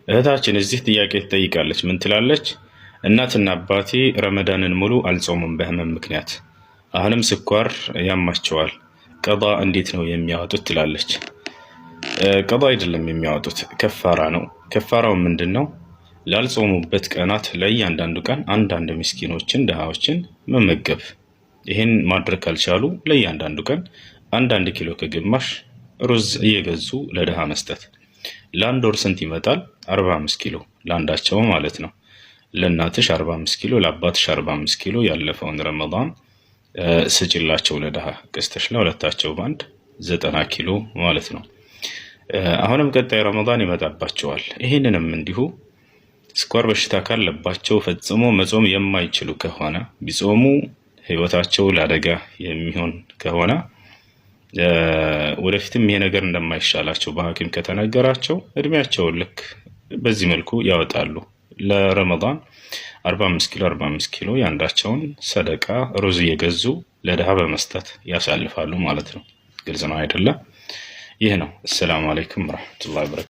እህታችን እዚህ ጥያቄ ትጠይቃለች። ምን ትላለች? እናትና አባቴ ረመዳንን ሙሉ አልጾሙም በህመም ምክንያት፣ አሁንም ስኳር ያማቸዋል። ቀዷ እንዴት ነው የሚያወጡት ትላለች። ቀዷ አይደለም የሚያወጡት፣ ከፋራ ነው። ከፋራው ምንድን ነው? ላልጾሙበት ቀናት ለእያንዳንዱ ቀን አንዳንድ ምስኪኖችን ድሃዎችን መመገብ። ይህን ማድረግ ካልቻሉ ለእያንዳንዱ ቀን አንዳንድ ኪሎ ከግማሽ ሩዝ እየገዙ ለድሃ መስጠት። ለአንድ ወር ስንት ይመጣል? 45 ኪሎ ለአንዳቸው ማለት ነው። ለእናትሽ 45 ኪሎ፣ ለአባትሽ 45 ኪሎ ያለፈውን ረመዳን ስጭላቸው ለድሃ ገዝተሽ፣ ለሁለታቸው በአንድ 90 ኪሎ ማለት ነው። አሁንም ቀጣይ ረመዳን ይመጣባቸዋል። ይህንንም እንዲሁ ስኳር በሽታ ካለባቸው ፈጽሞ መጾም የማይችሉ ከሆነ ቢጾሙ ህይወታቸው ለአደጋ የሚሆን ከሆነ ወደፊትም ይሄ ነገር እንደማይሻላቸው በሐኪም ከተነገራቸው እድሜያቸውን ልክ በዚህ መልኩ ያወጣሉ። ለረመዳን 45 ኪሎ ያንዳቸውን ሰደቃ ሩዝ እየገዙ ለድሃ በመስጠት ያሳልፋሉ ማለት ነው። ግልጽ ነው አይደለ? ይህ ነው። አሰላሙ አለይኩም ወራህመቱላሂ ወበረካቱ።